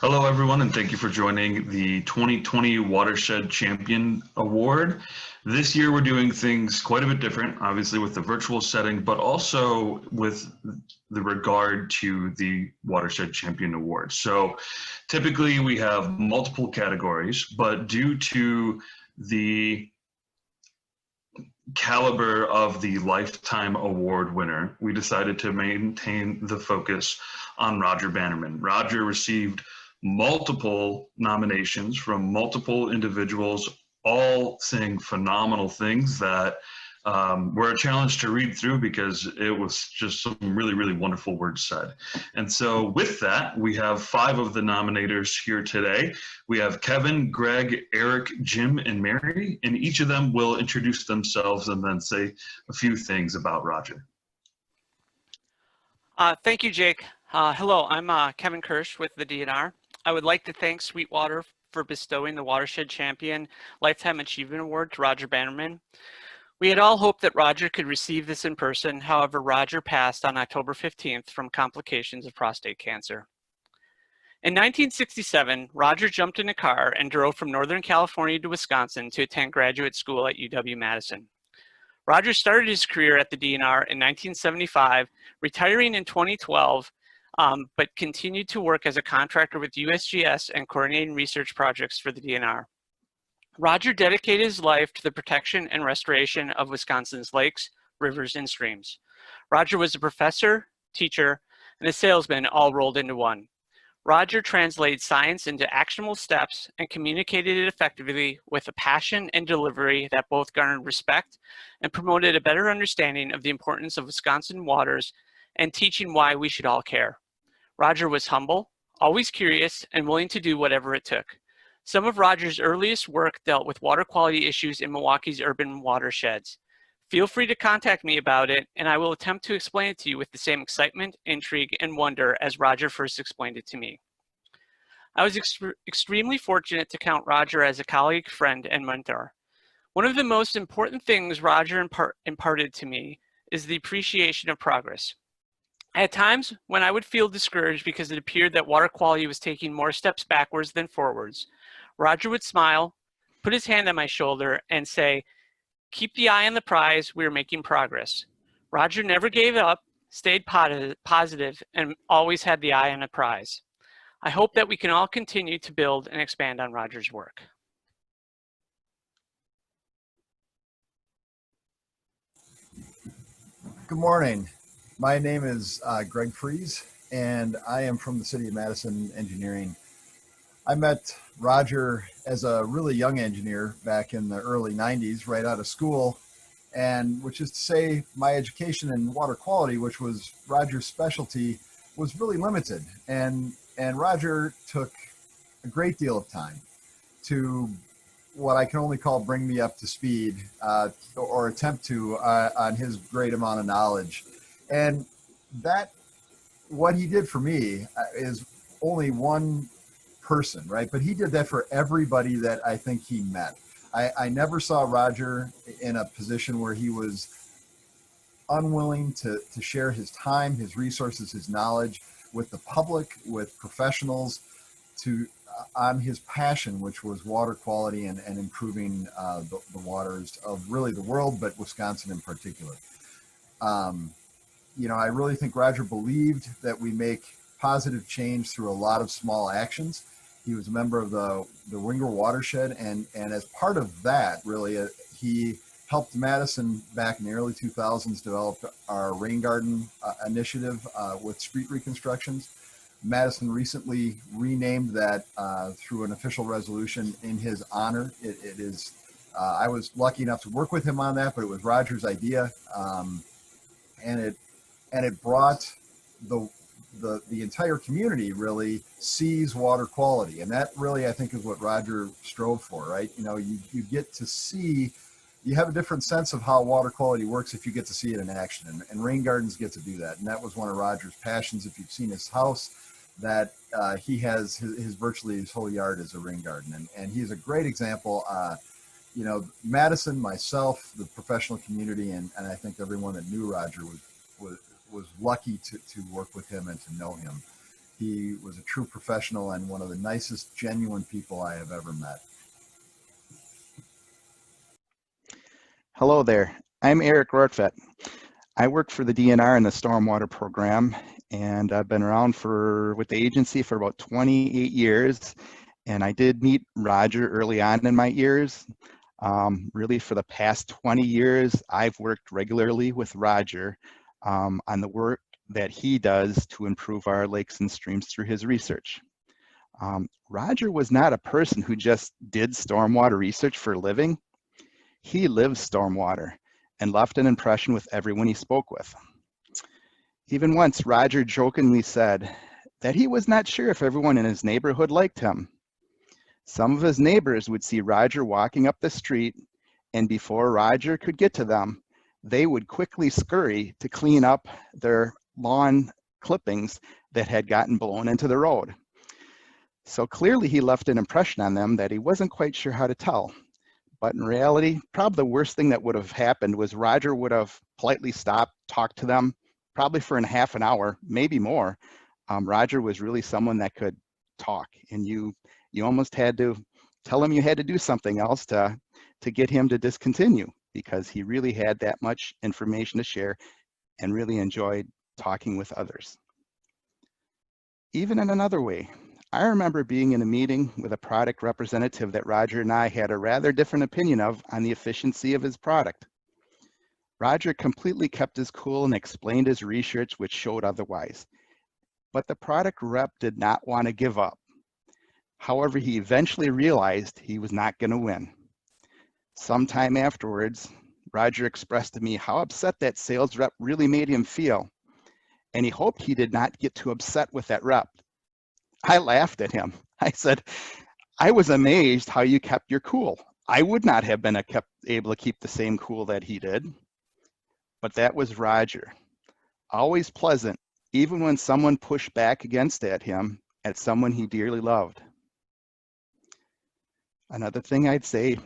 Hello, everyone, and thank you for joining the 2020 Watershed Champion Award. This year, we're doing things quite a bit different, obviously with the virtual setting, but also with the regard to the Watershed Champion Award. So typically, we have multiple categories, but due to the caliber of the lifetime award winner, we decided to maintain the focus on Roger Bannerman. Roger received multiple nominations from multiple individuals, all saying phenomenal things that were a challenge to read through because it was just some really, really wonderful words said. And so with that, we have 5 of the nominators here today. We have Kevin, Greg, Eric, Jim, and Mary, and each of them will introduce themselves and then say a few things about Roger. Thank you, Jake. Hello, I'm Kevin Kirsch with the DNR. I would like to thank Sweetwater for bestowing the Watershed Champion Lifetime Achievement Award to Roger Bannerman. We had all hoped that Roger could receive this in person. However, Roger passed on October 15th from complications of prostate cancer. In 1967, Roger jumped in a car and drove from Northern California to Wisconsin to attend graduate school at UW-Madison. Roger started his career at the DNR in 1975, retiring in 2012, but continued to work as a contractor with USGS and coordinating research projects for the DNR. Roger dedicated his life to the protection and restoration of Wisconsin's lakes, rivers, and streams. Roger was a professor, teacher, and a salesman all rolled into one. Roger translated science into actionable steps and communicated it effectively with a passion and delivery that both garnered respect and promoted a better understanding of the importance of Wisconsin waters and teaching why we should all care. Roger was humble, always curious, and willing to do whatever it took. Some of Roger's earliest work dealt with water quality issues in Milwaukee's urban watersheds. Feel free to contact me about it, and I will attempt to explain it to you with the same excitement, intrigue, and wonder as Roger first explained it to me. I was extremely fortunate to count Roger as a colleague, friend, and mentor. One of the most important things Roger imparted to me is the appreciation of progress. At times, when I would feel discouraged because it appeared that water quality was taking more steps backwards than forwards, Roger would smile, put his hand on my shoulder, and say, "Keep the eye on the prize, we are making progress." Roger never gave up, stayed positive, and always had the eye on the prize. I hope that we can all continue to build and expand on Roger's work. Good morning. My name is Greg Fries, and I am from the City of Madison Engineering. I met Roger as a really young engineer back in the early 90s, right out of school, and which is to say my education in water quality, which was Roger's specialty, was really limited. And Roger took a great deal of time to what I can only call bring me up to speed or attempt to on his great amount of knowledge. And that, what he did for me is only one person, right? But he did that for everybody that I think he met. I never saw Roger in a position where he was unwilling to share his time, his resources, his knowledge with the public, with professionals, on his passion, which was water quality and improving the waters of really the world, but Wisconsin in particular. You know, I really think Roger believed that we make positive change through a lot of small actions. He was a member of the Winger Watershed, and as part of that, really, he helped Madison back in the early 2000s develop our rain garden initiative with street reconstructions. Madison recently renamed that through an official resolution in his honor. It is, I was lucky enough to work with him on that, but it was Roger's idea, and it brought the entire community really sees water quality, and that really I think is what Roger strove for, right? You know, you get to see, you have a different sense of how water quality works if you get to see it in action, and rain gardens get to do that, and that was one of Roger's passions. If you've seen his house, that he has his virtually his whole yard is a rain garden, and he's a great example. You know, Madison, myself, the professional community, and I think everyone that knew Roger was lucky to work with him and to know him. He was a true professional and one of the nicest, genuine people I have ever met. Hello there. I'm Eric Rortvedt. I work for the DNR in the Stormwater Program, and I've been around with the agency for about 28 years. And I did meet Roger early on in my years. Really, for the past 20 years, I've worked regularly with Roger on the work that he does to improve our lakes and streams through his research. Roger was not a person who just did stormwater research for a living. He lives stormwater and left an impression with everyone he spoke with. Even once, Roger jokingly said that he was not sure if everyone in his neighborhood liked him. Some of his neighbors would see Roger walking up the street, and before Roger could get to them, they would quickly scurry to clean up their lawn clippings that had gotten blown into the road. So clearly he left an impression on them that he wasn't quite sure how to tell. But in reality, probably the worst thing that would have happened was Roger would have politely stopped, talked to them, probably for a half an hour, maybe more. Roger was really someone that could talk, and you almost had to tell him you had to do something else to get him to discontinue, because he really had that much information to share and really enjoyed talking with others. Even in another way, I remember being in a meeting with a product representative that Roger and I had a rather different opinion of on the efficiency of his product. Roger completely kept his cool and explained his research, which showed otherwise. But the product rep did not want to give up. However, he eventually realized he was not going to win. Sometime afterwards, Roger expressed to me how upset that sales rep really made him feel, and he hoped he did not get too upset with that rep. I laughed at him. I said, I was amazed how you kept your cool. I would not have been able to keep the same cool that he did. But that was Roger. Always pleasant, even when someone pushed back against him at someone he dearly loved. Another thing I'd say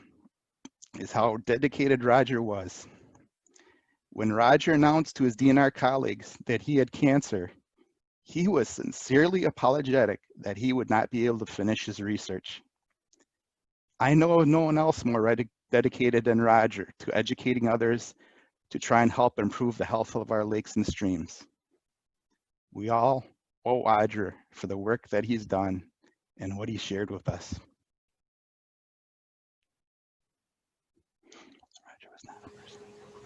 is how dedicated Roger was. When Roger announced to his DNR colleagues that he had cancer, he was sincerely apologetic that he would not be able to finish his research. I know no one else more dedicated than Roger to educating others to try and help improve the health of our lakes and streams. We all owe Roger for the work that he's done and what he shared with us.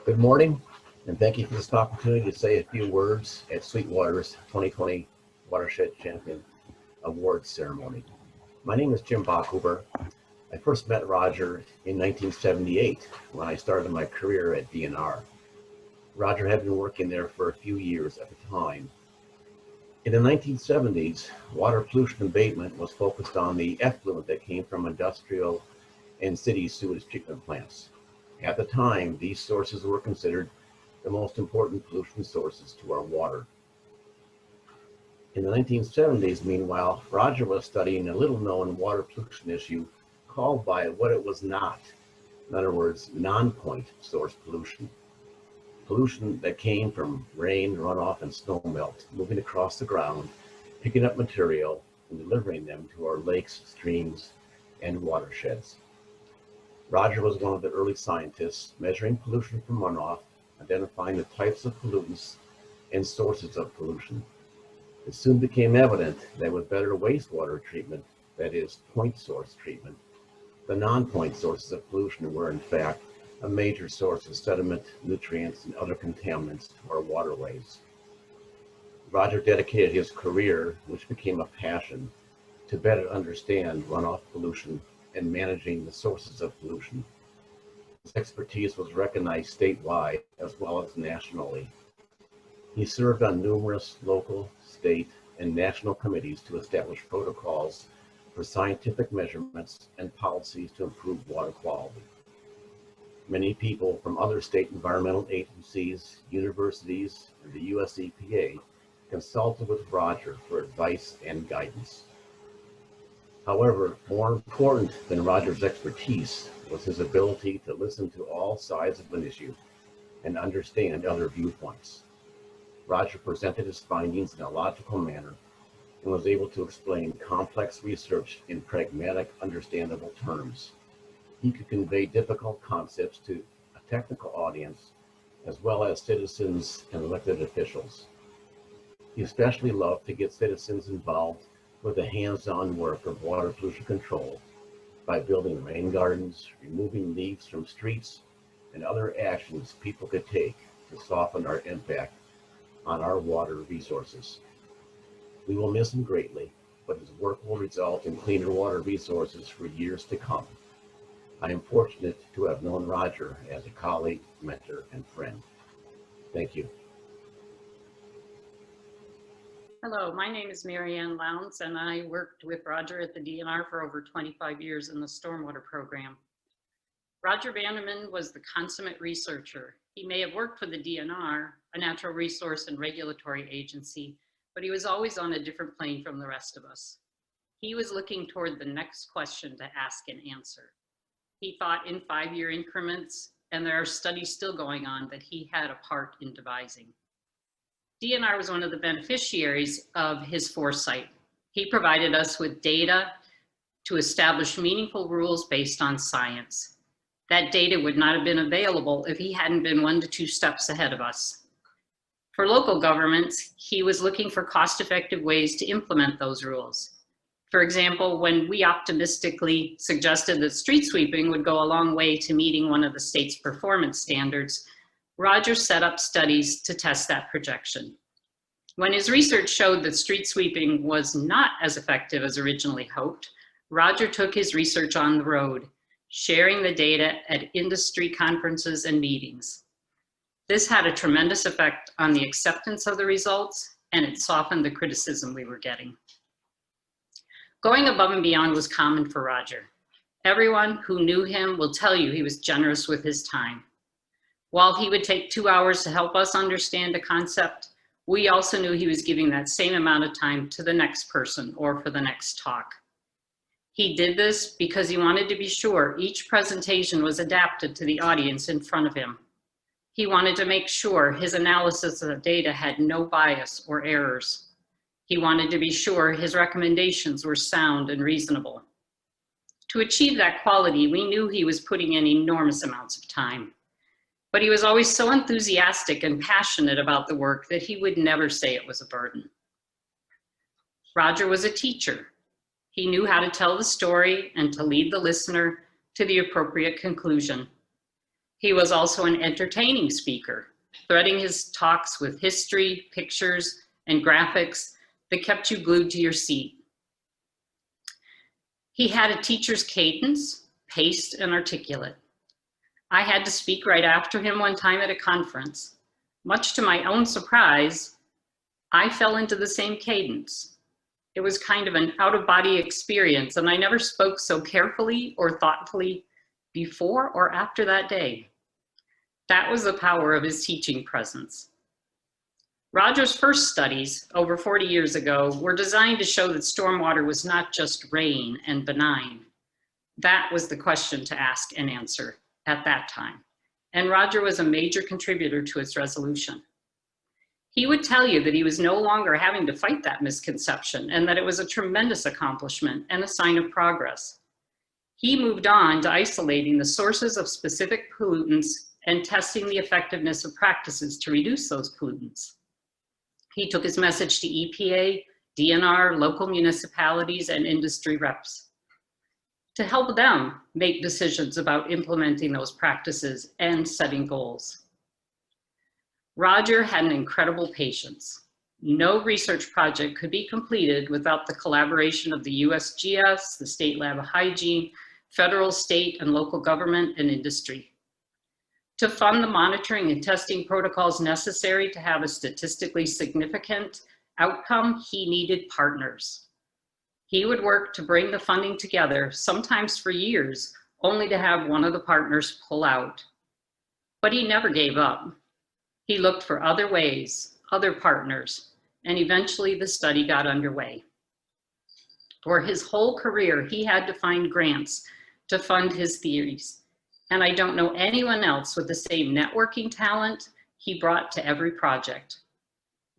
Good morning, and thank you for this opportunity to say a few words at Sweetwater's 2020 Watershed Champion Awards ceremony. My name is Jim Bachhuber. I first met Roger in 1978 when I started my career at DNR. Roger had been working there for a few years at the time. In the 1970s, water pollution abatement was focused on the effluent that came from industrial and city sewage treatment plants. At the time, these sources were considered the most important pollution sources to our water. In the 1970s, meanwhile, Roger was studying a little-known water pollution issue called by what it was not. In other words, non-point source pollution. Pollution that came from rain, runoff, and snow melt, moving across the ground, picking up material, and delivering them to our lakes, streams, and watersheds. Roger was one of the early scientists measuring pollution from runoff, identifying the types of pollutants and sources of pollution. It soon became evident that with better wastewater treatment, that is, point source treatment, the non-point sources of pollution were in fact a major source of sediment, nutrients, and other contaminants to our waterways. Roger dedicated his career, which became a passion, to better understand runoff pollution and managing the sources of pollution. His expertise was recognized statewide as well as nationally. He served on numerous local, state, and national committees to establish protocols for scientific measurements and policies to improve water quality. Many people from other state environmental agencies, universities, and the US EPA consulted with Roger for advice and guidance. However, more important than Roger's expertise was his ability to listen to all sides of an issue and understand other viewpoints. Roger presented his findings in a logical manner and was able to explain complex research in pragmatic, understandable terms. He could convey difficult concepts to a technical audience, as well as citizens and elected officials. He especially loved to get citizens involved with the hands-on work of water pollution control by building rain gardens, removing leaves from streets, and other actions people could take to soften our impact on our water resources. We will miss him greatly, but his work will result in cleaner water resources for years to come. I am fortunate to have known Roger as a colleague, mentor, and friend. Thank you. Hello, my name is Marianne Lowndes, and I worked with Roger at the DNR for over 25 years in the stormwater program. Roger Bannerman was the consummate researcher. He may have worked for the DNR, a natural resource and regulatory agency, but he was always on a different plane from the rest of us. He was looking toward the next question to ask and answer. He thought in 5-year increments, and there are studies still going on that he had a part in devising. DNR was one of the beneficiaries of his foresight. He provided us with data to establish meaningful rules based on science. That data would not have been available if he hadn't been 1 to 2 steps ahead of us. For local governments, he was looking for cost-effective ways to implement those rules. For example, when we optimistically suggested that street sweeping would go a long way to meeting one of the state's performance standards, Roger set up studies to test that projection. When his research showed that street sweeping was not as effective as originally hoped, Roger took his research on the road, sharing the data at industry conferences and meetings. This had a tremendous effect on the acceptance of the results, and it softened the criticism we were getting. Going above and beyond was common for Roger. Everyone who knew him will tell you he was generous with his time. While he would take 2 hours to help us understand a concept, we also knew he was giving that same amount of time to the next person or for the next talk. He did this because he wanted to be sure each presentation was adapted to the audience in front of him. He wanted to make sure his analysis of the data had no bias or errors. He wanted to be sure his recommendations were sound and reasonable. To achieve that quality, we knew he was putting in enormous amounts of time. But he was always so enthusiastic and passionate about the work that he would never say it was a burden. Roger was a teacher. He knew how to tell the story and to lead the listener to the appropriate conclusion. He was also an entertaining speaker, threading his talks with history, pictures, and graphics that kept you glued to your seat. He had a teacher's cadence, paced and articulate. I had to speak right after him one time at a conference. Much to my own surprise, I fell into the same cadence. It was kind of an out-of-body experience, and I never spoke so carefully or thoughtfully before or after that day. That was the power of his teaching presence. Roger's first studies, over 40 years ago, were designed to show that stormwater was not just rain and benign. That was the question to ask and answer at that time, and Roger was a major contributor to its resolution. He would tell you that he was no longer having to fight that misconception and that it was a tremendous accomplishment and a sign of progress. He moved on to isolating the sources of specific pollutants and testing the effectiveness of practices to reduce those pollutants. He took his message to EPA, DNR, local municipalities, and industry reps to help them make decisions about implementing those practices and setting goals. Roger had an incredible patience. No research project could be completed without the collaboration of the USGS, the State Lab of Hygiene, federal, state, and local government and industry. To fund the monitoring and testing protocols necessary to have a statistically significant outcome, he needed partners. He would work to bring the funding together, sometimes for years, only to have one of the partners pull out. But he never gave up. He looked for other ways, other partners, and eventually the study got underway. For his whole career, he had to find grants to fund his theories. And I don't know anyone else with the same networking talent he brought to every project.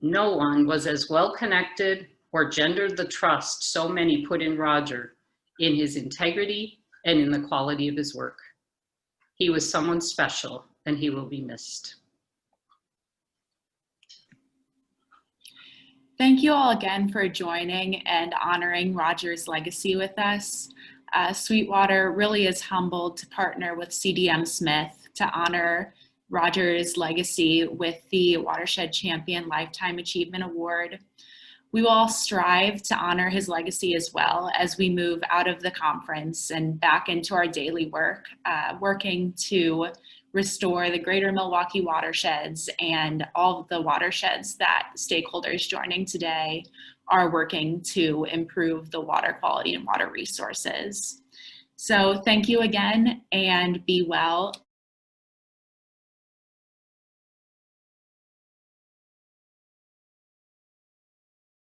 No one was as well connected or gendered the trust so many put in Roger in his integrity and in the quality of his work. He was someone special, and he will be missed. Thank you all again for joining and honoring Roger's legacy with us. Sweetwater really is humbled to partner with CDM Smith to honor Roger's legacy with the Watershed Champion Lifetime Achievement Award. We will all strive to honor his legacy as well as we move out of the conference and back into our daily work, working to restore the greater Milwaukee watersheds and all of the watersheds that stakeholders joining today are working to improve the water quality and water resources. So thank you again, and be well.